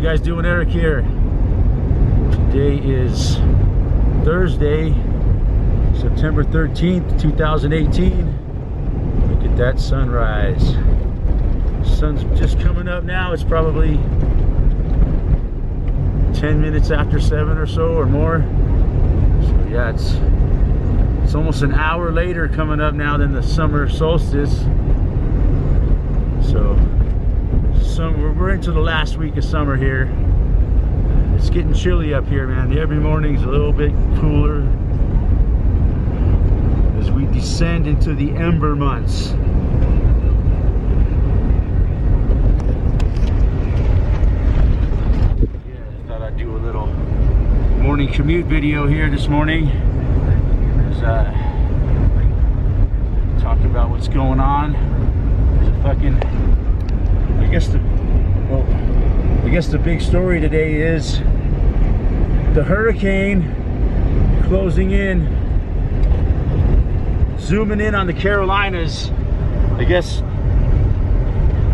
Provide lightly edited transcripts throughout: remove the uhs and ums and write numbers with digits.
guys doing? Eric here. Today is Thursday, September 13th, 2018. Look at that sunrise. Sun's just coming up now. It's probably 10 minutes after 7 or so or more. So yeah, it's almost an hour later coming up now than the summer solstice. So we're into the last week of summer here. It's getting chilly up here, man. Every morning's a little bit cooler as we descend into the ember months. Yeah, I thought I'd do a little morning commute video here this morning. Talk about what's going on. There's a fucking, I guess the big story today is the hurricane closing in, zooming in on the Carolinas. I guess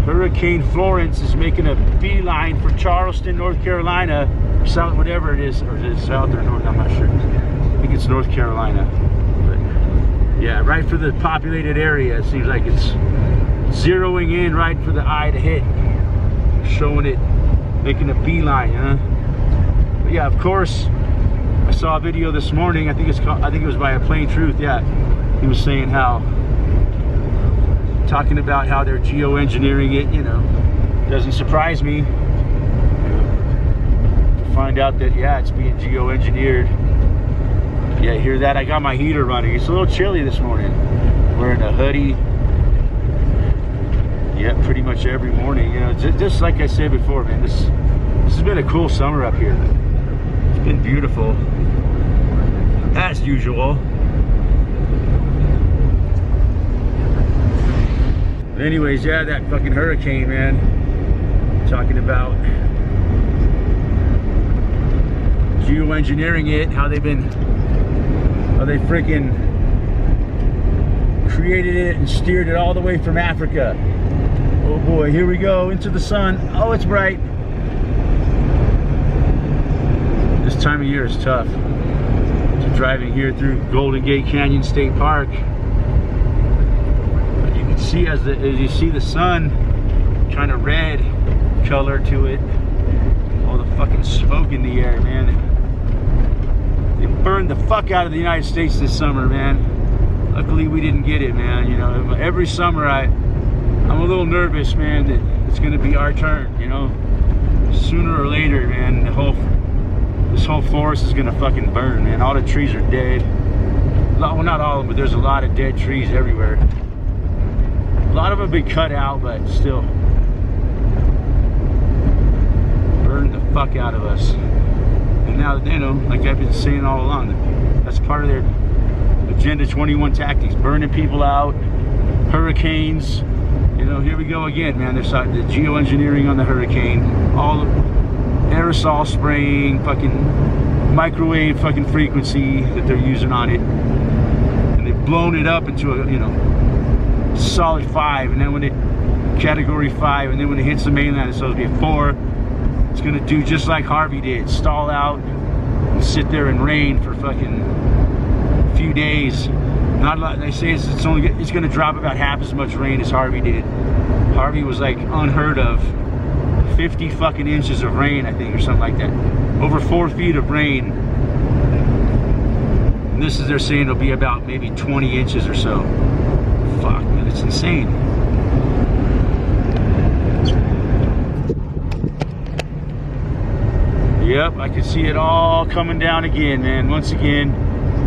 Hurricane Florence is making a beeline for Charleston, North Carolina, south, whatever it is, or is it south or north? I'm not sure. I think it's North Carolina. But yeah, right for the populated area. It seems like it's zeroing in right for the eye to hit, showing it, making a beeline, huh? But yeah, of course, I saw a video this morning. I think it was by A Plain Truth. Yeah, he was saying talking about how they're geoengineering it. You know, doesn't surprise me to find out that yeah, it's being geoengineered. Yeah, hear that? I got my heater running. It's a little chilly this morning. Wearing a hoodie. Yeah, pretty much every morning. You know, just like I said before, man, this has been a cool summer up here. It's been beautiful, as usual. But anyways, yeah, that fucking hurricane, man. Talking about geoengineering it, how they freaking created it and steered it all the way from Africa. Oh boy, here we go into the sun. Oh, it's bright. This time of year is tough. Driving here through Golden Gate Canyon State Park. But you can see as you see the sun, kind of red color to it. All the fucking smoke in the air, man. They burned the fuck out of the United States this summer, man. Luckily we didn't get it, man. You know, every summer I'm a little nervous, man, that it's gonna be our turn, you know. Sooner or later, man, this whole forest is gonna fucking burn, man. All the trees are dead. Well, not all of them, but there's a lot of dead trees everywhere. A lot of them have been cut out, but still. Burn the fuck out of us. And now, you know, like I've been saying all along, that's part of their Agenda 21 tactics. Burning people out, hurricanes. You know, here we go again, man. There's the geoengineering on the hurricane, all the aerosol spraying, fucking microwave fucking frequency that they're using on it, and they've blown it up into a, you know, solid 5, and then when it category 5, and then when it hits the mainland, it's supposed to be a 4. It's gonna do just like Harvey did, stall out and sit there and rain for fucking a few days. Not a lot. They say it's going to drop about half as much rain as Harvey did. Harvey was like unheard of, 50 fucking inches of rain, I think, or something like that. Over 4 feet of rain. And this is, they're saying it'll be about maybe 20 inches or so. Fuck, man, it's insane. Yep, I can see it all coming down again, man. Once again,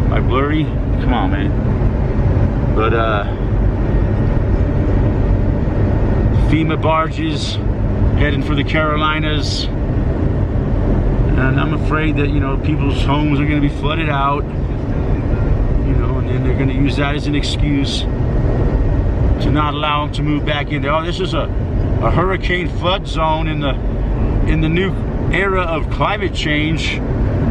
my blurry. Come on, man. But FEMA barges heading for the Carolinas, and I'm afraid that, you know, people's homes are going to be flooded out, you know, and then they're going to use that as an excuse to not allow them to move back in there. Oh, this is a hurricane flood zone in the new era of climate change.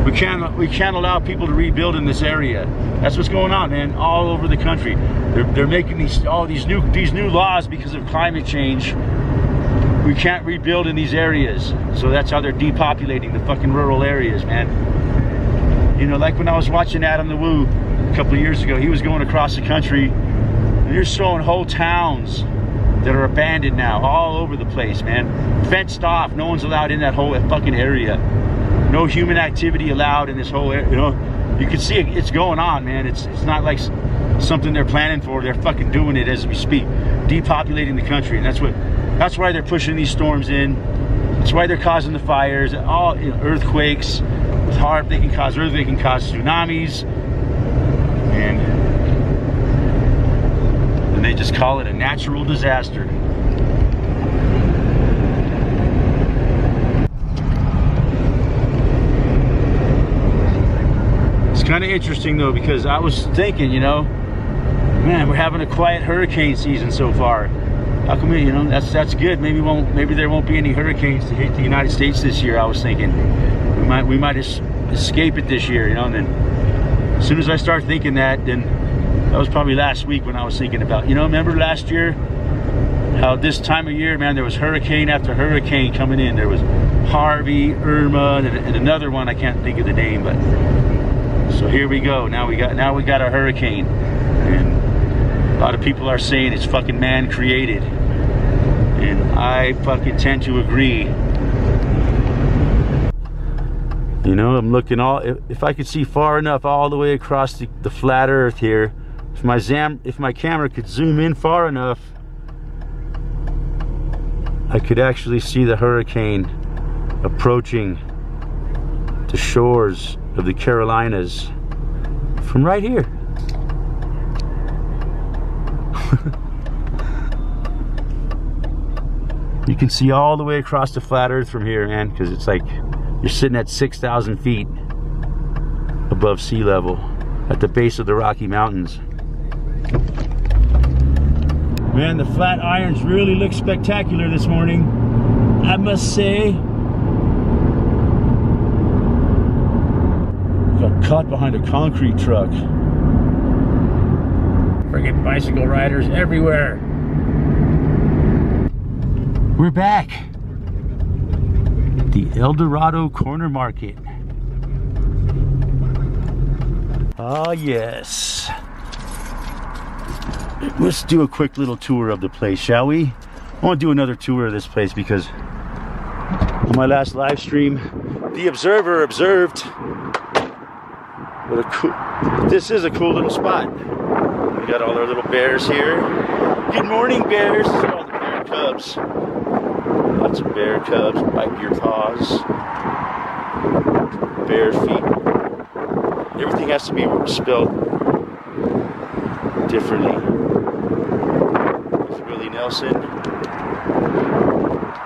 We can't allow people to rebuild in this area. That's what's going on, man, all over the country. They're making these new laws because of climate change. we can't rebuild in these areas. So that's how they're depopulating the fucking rural areas, man. You know, like when I was watching Adam the Woo a couple of years ago, he was going across the country and you're showing whole towns that are abandoned now, all over the place, man. Fenced off, no one's allowed in that whole fucking area. No human activity allowed in this whole area, you know. You can see it's going on, man. It's not like something they're planning for. They're fucking doing it as we speak, depopulating the country, and that's why they're pushing these storms in. That's why they're causing the fires, all, you know, earthquakes. It's hard. They can cause earthquakes, they can cause tsunamis, and they just call it a natural disaster. It's kind of interesting though, because I was thinking, you know, man, we're having a quiet hurricane season so far. How come, you know, that's good. Maybe there won't be any hurricanes to hit the United States this year. I was thinking we might escape it this year, you know. And then as soon as I start thinking that, then that was probably last week when I was thinking about, you know, remember last year how this time of year, man, there was hurricane after hurricane coming in. There was Harvey, Irma, and another one I can't think of the name, but so here we go. Now we got a hurricane, and a lot of people are saying it's fucking man created, and I fucking tend to agree. You know, I'm looking if I could see far enough all the way across the flat earth here, if my camera could zoom in far enough, I could actually see the hurricane approaching the shores of the Carolinas from right here. You can see all the way across the flat earth from here, man, because it's like you're sitting at 6,000 feet above sea level at the base of the Rocky Mountains. Man, the Flatirons really look spectacular this morning, I must say. Got caught behind a concrete truck. Friggin' bicycle riders everywhere. We're back. The El Dorado Corner Market. Ah, yes. Let's do a quick little tour of the place, shall we? I want to do another tour of this place because on my last live stream, the Observer observed this is a cool little spot. We got all our little bears here. Good morning, bears. These are all the bear cubs. Lots of bear cubs. Wipe your paws. Bare feet. Everything has to be spelled differently. There's Willie Nelson.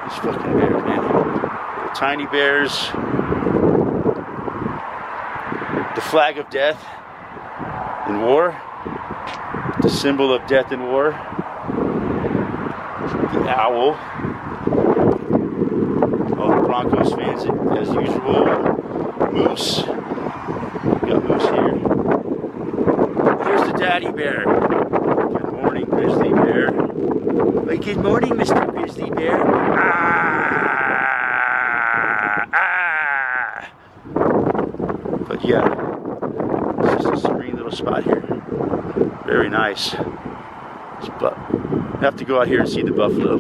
These fucking bears, man. The tiny bears. The flag of death in war. The symbol of death in war. The owl. All the Broncos fans as usual. Moose. We got Moose here. Here's the daddy bear. Good morning, Grizzly Bear. Hey, good morning, Mr. Grizzly Bear. But yeah, it's just a serene little spot here. Very nice. But I have to go out here and see the buffalo.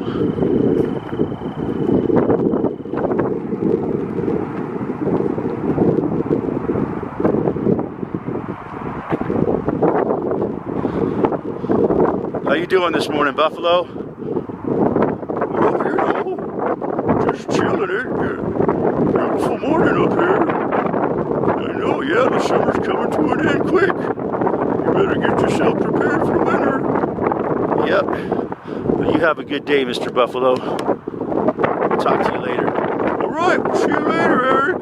How you doing this morning, buffalo? Well, you know, just chilling it. Beautiful morning up here. I know, yeah, the summer's coming to an end quick. You better get yourself prepared for winter. Yep. Well, you have a good day, Mr. Buffalo. I'll talk to you later. All right, we'll see you later, Eric.